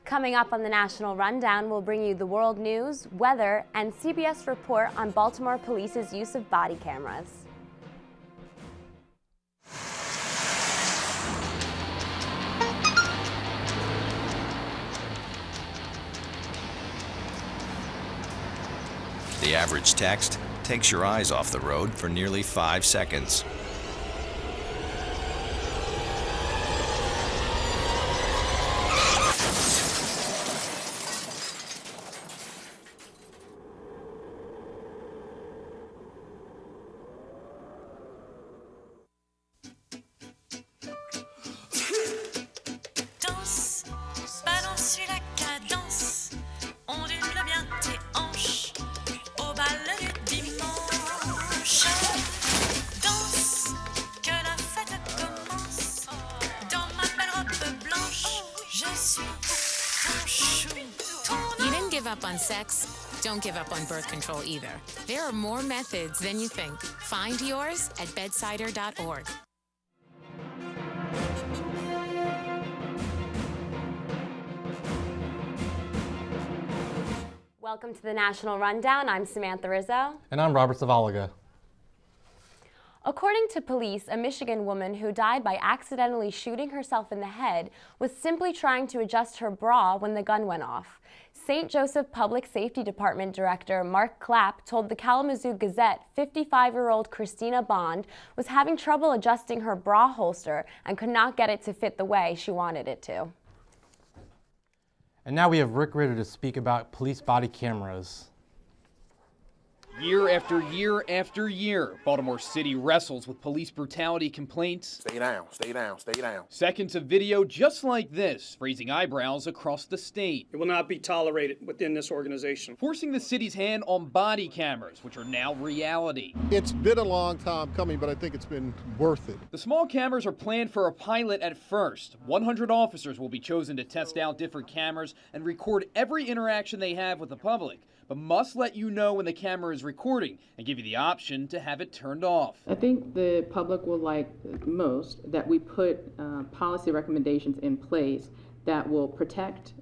Coming up on the National Rundown, we'll bring you the world news, weather, and CBS report on Baltimore Police's use of body cameras. The average text takes your eyes off the road for nearly 5 seconds. You didn't give up on sex. Don't give up on birth control either. There are more methods than you think. Find yours at bedsider.org. Welcome to the National Rundown. I'm Samantha Rizzo. And I'm Robert Zavalaga. According to police, a Michigan woman who died by accidentally shooting herself in the head was simply trying to adjust her bra when the gun went off. St. Joseph Public Safety Department Director Mark Clapp told the Kalamazoo Gazette 55-year-old Christina Bond was having trouble adjusting her bra holster and could not get it to fit the way she wanted it to. And now we have Rick Ritter to speak about police body cameras. Year after year after year, Baltimore City wrestles with police brutality complaints. Stay down, stay down, stay down. Seconds of video just like this, raising eyebrows across the state. It will not be tolerated within this organization. Forcing the city's hand on body cameras, which are now reality. It's been a long time coming, but I think it's been worth it. The small cameras are planned for a pilot at first. 100 officers will be chosen to test out different cameras and record every interaction they have with the public, but must let you know when the camera is recording and give you the option to have it turned off. I think the public will like most that we put policy recommendations in place that will protect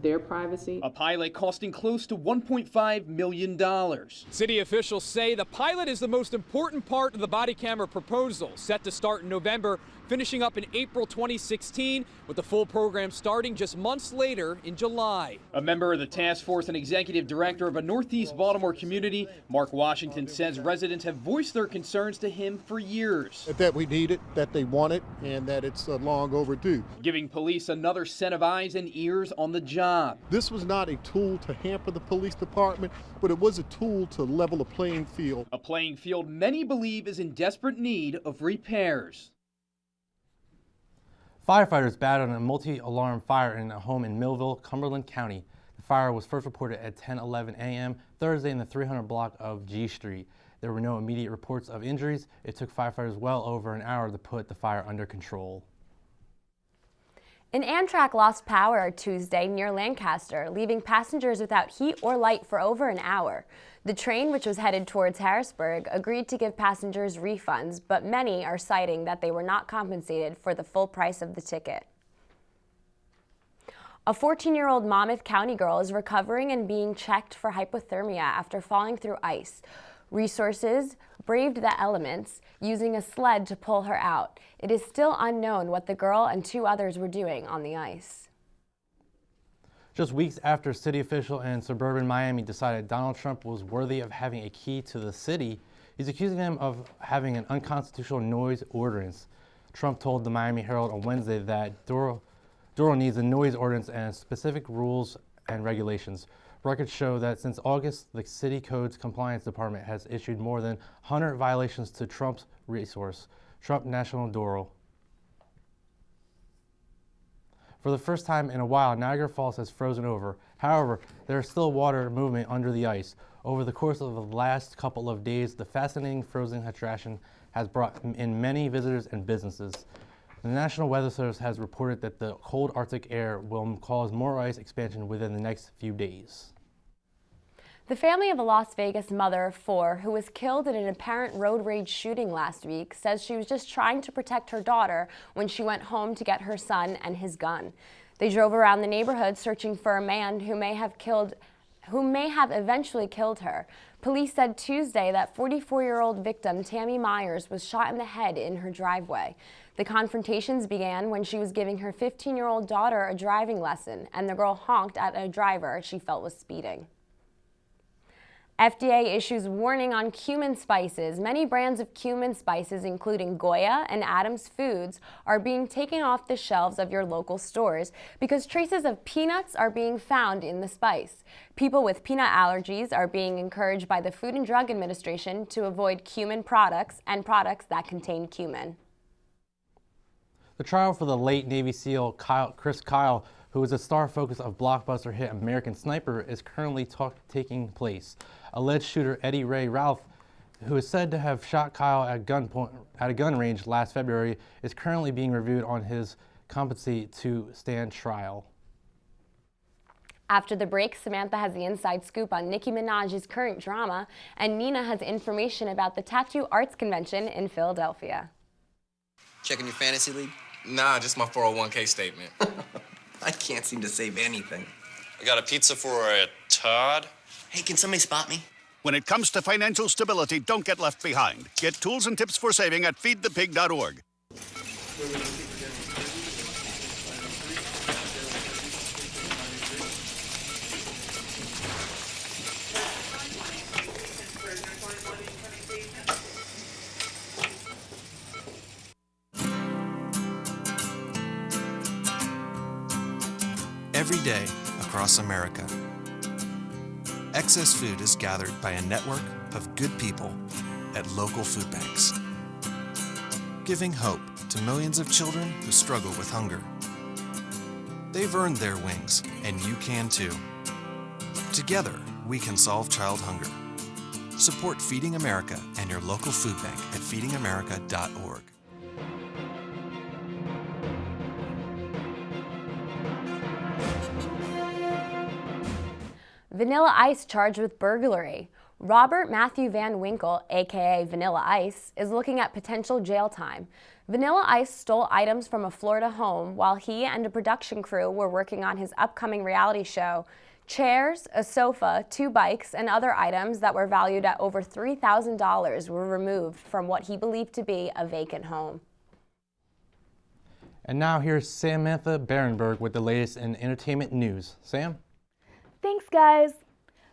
their privacy. A pilot costing close to $1.5 million. City officials say the pilot is the most important part of the body camera proposal, set to start in November, finishing up in April 2016, with the full program starting just months later in July. A member of the task force and executive director of a Northeast Baltimore community, Mark Washington, says residents have voiced their concerns to him for years. That we need it, that they want it, and that it's long overdue. Giving police another set of eyes and ears on the job. This was not a tool to hamper the police department, but it was a tool to level a playing field. A playing field many believe is in desperate need of repairs. Firefighters battled a multi-alarm fire in a home in Millville, Cumberland County. The fire was first reported at 10:11 a.m. Thursday in the 300 block of G Street. There were no immediate reports of injuries. It took firefighters well over an hour to put the fire under control. An Amtrak lost power Tuesday near Lancaster, leaving passengers without heat or light for over an hour. The train, which was headed towards Harrisburg, agreed to give passengers refunds, but many are citing that they were not compensated for the full price of the ticket. A 14-year-old Monmouth County girl is recovering and being checked for hypothermia after falling through ice. Resources braved the elements, using a sled to pull her out. It is still unknown what the girl and 2 others were doing on the ice. Just weeks after city official in suburban Miami decided Donald Trump was worthy of having a key to the city, he's accusing him of having an unconstitutional noise ordinance. Trump told the Miami Herald on Wednesday that Doral needs a noise ordinance and specific rules and regulations. Records show that since August, the City Codes Compliance Department has issued more than 100 violations to Trump's resource, Trump National Doral. For the first time in a while, Niagara Falls has frozen over. However, there is still water movement under the ice. Over the course of the last couple of days, the fascinating frozen attraction has brought in many visitors and businesses. The National Weather Service has reported that the cold Arctic air will cause more ice expansion within the next few days. The family of a Las Vegas mother of 4 who was killed in an apparent road rage shooting last week says she was just trying to protect her daughter when she went home to get her son and his gun. They drove around the neighborhood searching for a man who may have eventually killed her. Police said Tuesday that 44-year-old victim Tammy Myers was shot in the head in her driveway. The confrontations began when she was giving her 15-year-old daughter a driving lesson, and the girl honked at a driver she felt was speeding. FDA issues warning on cumin spices. Many brands of cumin spices, including Goya and Adams Foods, are being taken off the shelves of your local stores because traces of peanuts are being found in the spice. People with peanut allergies are being encouraged by the Food and Drug Administration to avoid cumin products and products that contain cumin. The trial for the late Navy SEAL Chris Kyle, who was a star focus of blockbuster hit American Sniper, is currently taking place. Alleged shooter Eddie Ray Ralph, who is said to have shot Kyle at a gun range last February, is currently being reviewed on his competency to stand trial. After the break, Samantha has the inside scoop on Nicki Minaj's current drama, and Nina has information about the Tattoo Arts Convention in Philadelphia. Checking your fantasy league? Nah, just my 401k statement. I can't seem to save anything. I got a pizza for a Todd. Hey, can somebody spot me? When it comes to financial stability, don't get left behind. Get tools and tips for saving at feedthepig.org. Every day across America, excess food is gathered by a network of good people at local food banks, giving hope to millions of children who struggle with hunger. They've earned their wings, and you can too. Together, we can solve child hunger. Support Feeding America and your local food bank at feedingamerica.org. Vanilla Ice charged with burglary. Robert Matthew Van Winkle, aka Vanilla Ice, is looking at potential jail time. Vanilla Ice stole items from a Florida home while he and a production crew were working on his upcoming reality show. Chairs, a sofa, 2 bikes, and other items that were valued at over $3,000 were removed from what he believed to be a vacant home. And now here's Samantha Berenberg with the latest in entertainment news. Sam? Thanks, guys.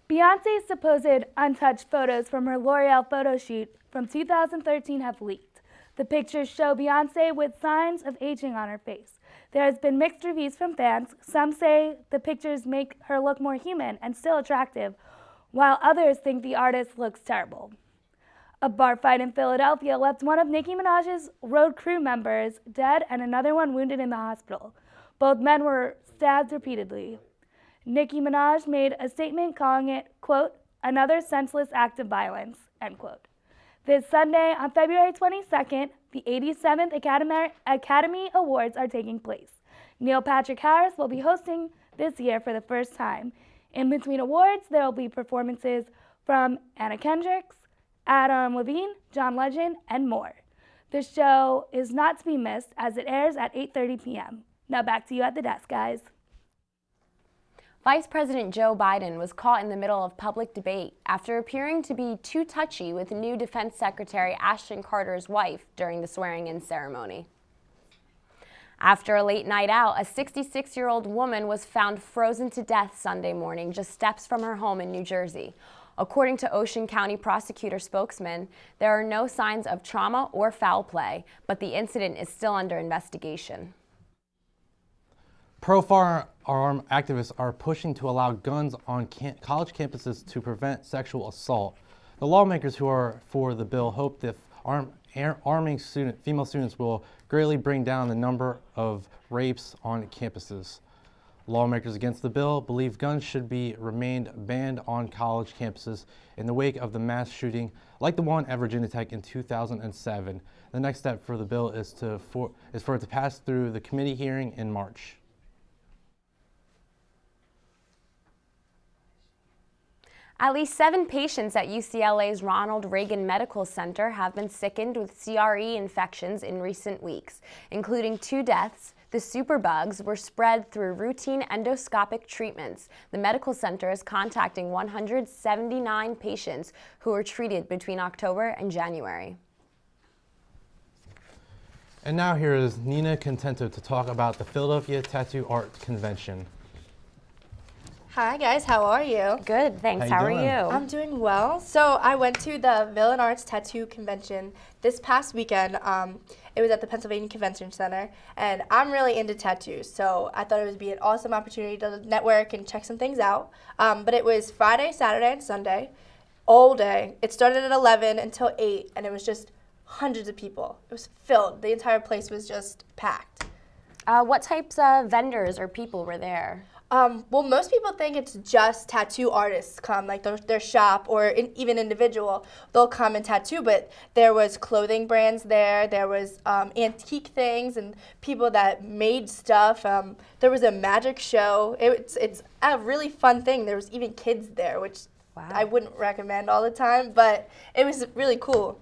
Beyoncé's supposed untouched photos from her L'Oreal photo shoot from 2013 have leaked. The pictures show Beyoncé with signs of aging on her face. There has been mixed reviews from fans. Some say the pictures make her look more human and still attractive, while others think the artist looks terrible. A bar fight in Philadelphia left one of Nicki Minaj's road crew members dead and another one wounded in the hospital. Both men were stabbed repeatedly. Nicki Minaj made a statement calling it, quote, another senseless act of violence, end quote. This Sunday, on February 22nd, the 87th Academy Awards are taking place. Neil Patrick Harris will be hosting this year for the first time. In between awards, there will be performances from Anna Kendrick, Adam Levine, John Legend, and more. The show is not to be missed as it airs at 8:30 p.m. Now back to you at the desk, guys. Vice President Joe Biden was caught in the middle of public debate after appearing to be too touchy with new Defense Secretary Ashton Carter's wife during the swearing-in ceremony. After a late night out, a 66-year-old woman was found frozen to death Sunday morning just steps from her home in New Jersey. According to Ocean County prosecutor spokesman, there are no signs of trauma or foul play, but the incident is still under investigation. Pro-firearm activists are pushing to allow guns on college campuses to prevent sexual assault. The lawmakers who are for the bill hope that arming female students will greatly bring down the number of rapes on campuses. Lawmakers against the bill believe guns should be remained banned on college campuses in the wake of the mass shooting like the one at Virginia Tech in 2007. The next step for the bill is for it to pass through the committee hearing in March. At least 7 patients at UCLA's Ronald Reagan Medical Center have been sickened with CRE infections in recent weeks, including 2 deaths, The superbugs were spread through routine endoscopic treatments. The medical center is contacting 179 patients who were treated between October and January. And now here is Nina Contento to talk about the Philadelphia Tattoo Art Convention. Hi guys, how are you? Good, thanks. How are you? I'm doing well. So I went to the Villain Arts Tattoo Convention this past weekend. It was at the Pennsylvania Convention Center, and I'm really into tattoos, so I thought it would be an awesome opportunity to network and check some things out. But it was Friday, Saturday, and Sunday, all day. It started at 11 until 8, and it was just hundreds of people. It was filled. The entire place was just packed. What types of vendors or people were there? Well, most people think it's just tattoo artists come, like their shop or even individual. They'll come and tattoo, but there was clothing brands there. There was antique things and people that made stuff. There was a magic show. It's a really fun thing. There was even kids there, which I wouldn't recommend all the time, but it was really cool.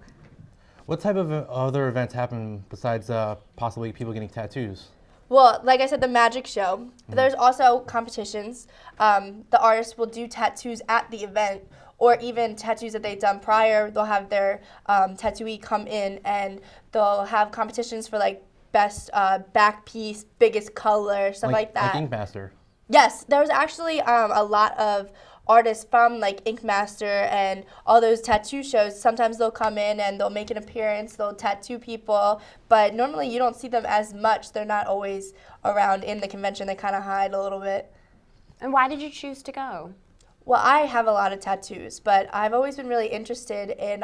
What type of other events happen besides possibly people getting tattoos? Well, like I said, the magic show. There's also competitions. The artists will do tattoos at the event, or even tattoos that they've done prior. They'll have their tattooee come in, and they'll have competitions for like best back piece, biggest color, stuff like that. Like Inkmaster. Yes, there was actually a lot of artists from like Inkmaster and all those tattoo shows. Sometimes they'll come in and they'll make an appearance, they'll tattoo people, but normally you don't see them as much. They're not always around in the convention. They kind of hide a little bit. And why did you choose to go? Well, I have a lot of tattoos, but I've always been really interested in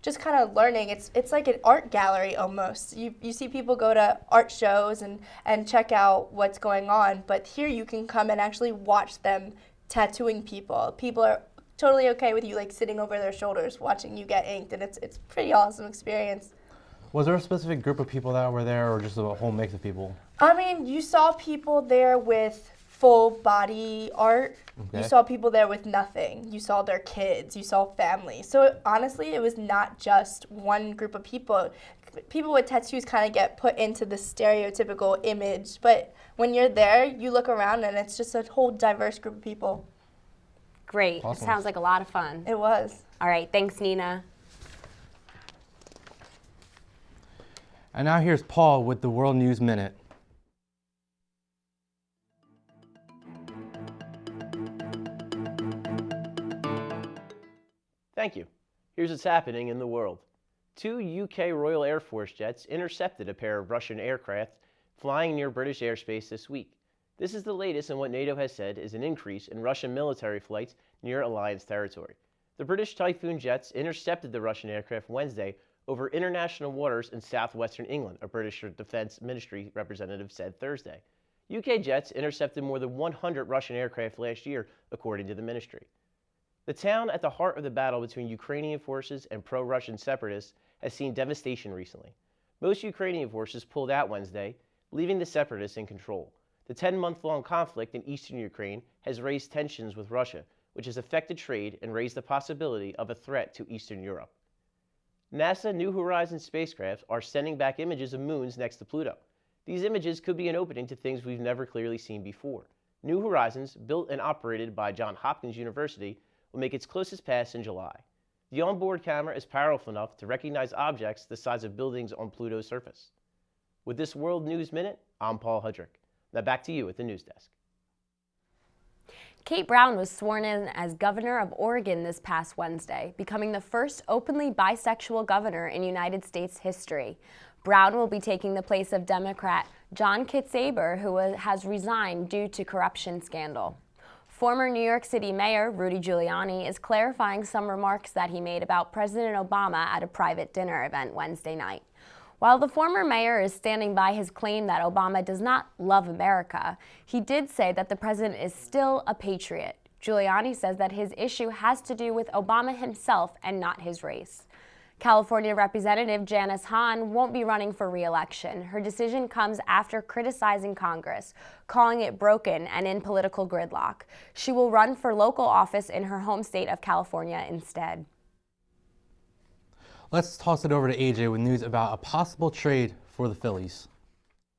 just kind of learning. It's like an art gallery almost. You see people go to art shows and check out what's going on, but here you can come and actually watch them tattooing people. People are totally okay with you like sitting over their shoulders watching you get inked, and it's a pretty awesome experience. Was there a specific group of people that were there, or just a whole mix of people? I mean, you saw people there with full body art. Okay. You saw people there with nothing. You saw their kids. You saw families. So honestly, it was not just one group of people. People with tattoos kind of get put into the stereotypical image, but when you're there, you look around and it's just a whole diverse group of people. Great. Awesome. It sounds like a lot of fun. It was. All right. Thanks, Nina. And now here's Paul with the World News Minute. Thank you. Here's what's happening in the world. 2 UK Royal Air Force jets intercepted a pair of Russian aircraft flying near British airspace this week. This is the latest in what NATO has said is an increase in Russian military flights near Alliance territory. The British Typhoon jets intercepted the Russian aircraft Wednesday over international waters in southwestern England, a British Defense Ministry representative said Thursday. UK jets intercepted more than 100 Russian aircraft last year, according to the ministry. The town at the heart of the battle between Ukrainian forces and pro-Russian separatists has seen devastation recently. Most Ukrainian forces pulled out Wednesday, leaving the separatists in control. The 10-month-long conflict in eastern Ukraine has raised tensions with Russia, which has affected trade and raised the possibility of a threat to Eastern Europe. NASA New Horizons spacecraft are sending back images of moons next to Pluto. These images could be an opening to things we've never clearly seen before. New Horizons, built and operated by Johns Hopkins University, will make its closest pass in July. The onboard camera is powerful enough to recognize objects the size of buildings on Pluto's surface. With this World News Minute, I'm Paul Hudrick. Now back to you at the news desk. Kate Brown was sworn in as governor of Oregon this past Wednesday, becoming the first openly bisexual governor in United States history. Brown will be taking the place of Democrat John Kitzhaber, who has resigned due to corruption scandal. Former New York City Mayor Rudy Giuliani is clarifying some remarks that he made about President Obama at a private dinner event Wednesday night. While the former mayor is standing by his claim that Obama does not love America, he did say that the president is still a patriot. Giuliani says that his issue has to do with Obama himself and not his race. California Representative Janice Hahn won't be running for re-election. Her decision comes after criticizing Congress, calling it broken and in political gridlock. She will run for local office in her home state of California instead. Let's toss it over to AJ with news about a possible trade for the Phillies.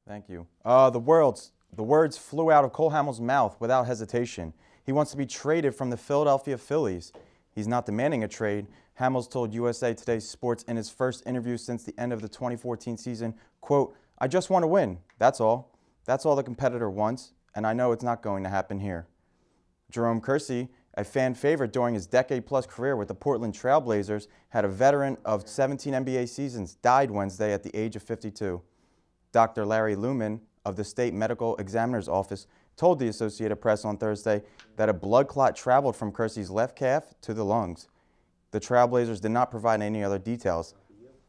Thank you. The words flew out of Cole Hamels' mouth without hesitation. He wants to be traded from the Philadelphia Phillies. He's not demanding a trade. Hamels told USA Today Sports in his first interview since the end of the 2014 season, quote, "I just want to win. That's all. That's all the competitor wants, and I know it's not going to happen here." Jerome Kersey, a fan favorite during his decade-plus career with the Portland Trail Blazers, had a veteran of 17 NBA seasons, died Wednesday at the age of 52. Dr. Larry Lumen of the State Medical Examiner's Office told the Associated Press on Thursday that a blood clot traveled from Kersey's left calf to the lungs. The Trailblazers did not provide any other details.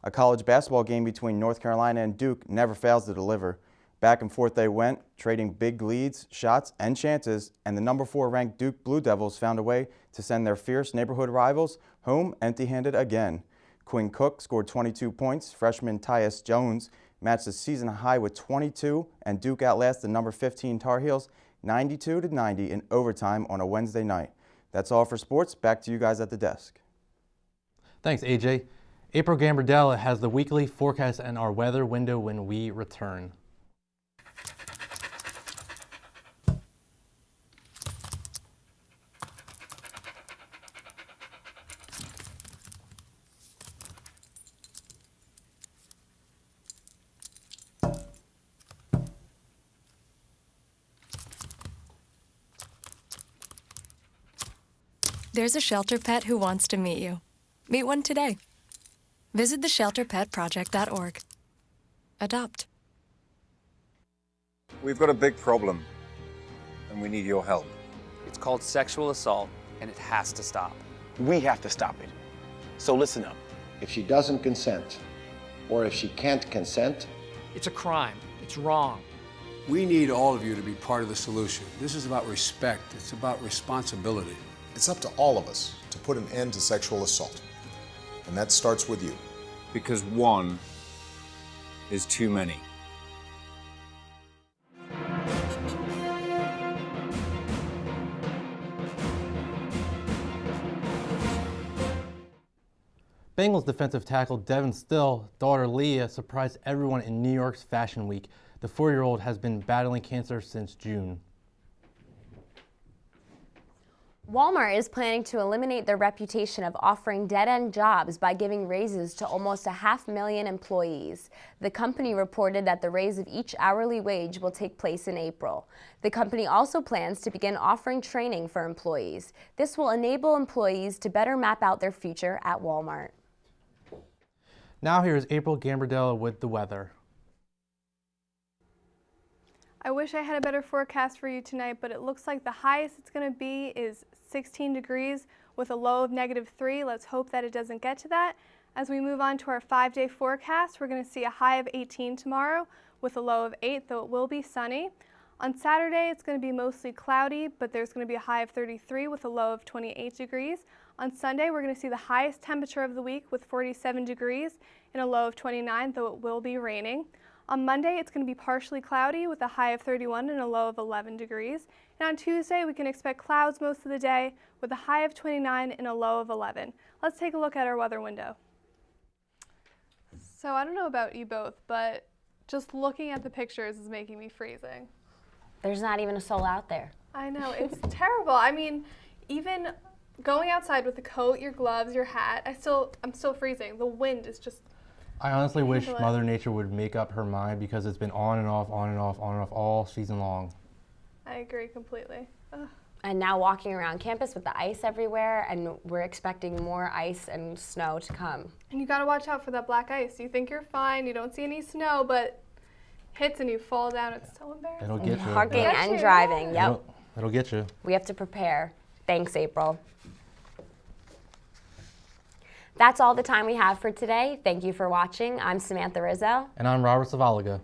A college basketball game between North Carolina and Duke never fails to deliver. Back and forth they went, trading big leads, shots, and chances, and the number 4 ranked Duke Blue Devils found a way to send their fierce neighborhood rivals home empty-handed again. Quinn Cook scored 22 points. Freshman Tyus Jones matched the season high with 22, and Duke outlasted the number 15 Tar Heels 92-90 in overtime on a Wednesday night. That's all for sports. Back to you guys at the desk. Thanks, AJ. April Gambardella has the weekly forecast and our weather window when we return. There's a shelter pet who wants to meet you. Meet one today. Visit theshelterpetproject.org. Adopt. We've got a big problem, and we need your help. It's called sexual assault, and it has to stop. We have to stop it. So listen up. If she doesn't consent, or if she can't consent, it's a crime. It's wrong. We need all of you to be part of the solution. This is about respect. It's about responsibility. It's up to all of us to put an end to sexual assault. And that starts with you. Because one is too many. Bengals defensive tackle Devin Still, daughter Leah, surprised everyone in New York's Fashion Week. The 4-year-old has been battling cancer since June. Walmart is planning to eliminate their reputation of offering dead-end jobs by giving raises to almost 500,000 employees. The company reported that the raise of each hourly wage will take place in April. The company also plans to begin offering training for employees. This will enable employees to better map out their future at Walmart. Now here's April Gambardella with the weather. I wish I had a better forecast for you tonight, but it looks like the highest it's going to be is 16 degrees with a low of -3. Let's hope that it doesn't get to that. As we move on to our 5-day forecast, we're going to see a high of 18 tomorrow with a low of 8, though it will be sunny. On Saturday, it's going to be mostly cloudy, but there's going to be a high of 33 with a low of 28 degrees. On Sunday, we're going to see the highest temperature of the week with 47 degrees and a low of 29, though it will be raining. On Monday, it's going to be partially cloudy with a high of 31 and a low of 11 degrees. And on Tuesday, we can expect clouds most of the day with a high of 29 and a low of 11. Let's take a look at our weather window. So I don't know about you both, but just looking at the pictures is making me freezing. There's not even a soul out there. I know, it's terrible. I mean, even going outside with the coat, your gloves, your hat, I'm still freezing. The wind is just... I honestly wish Mother Nature would make up her mind because it's been on and off, on and off, on and off all season long. I agree completely. Ugh. And now walking around campus with the ice everywhere, and we're expecting more ice and snow to come. And you gotta watch out for that black ice. You think you're fine, you don't see any snow, but hits and you fall down. It's so embarrassing. It'll get you. Parking and driving, yep. It'll get you. We have to prepare. Thanks, April. That's all the time we have for today. Thank you for watching. I'm Samantha Rizzo. And I'm Robert Zavalaga.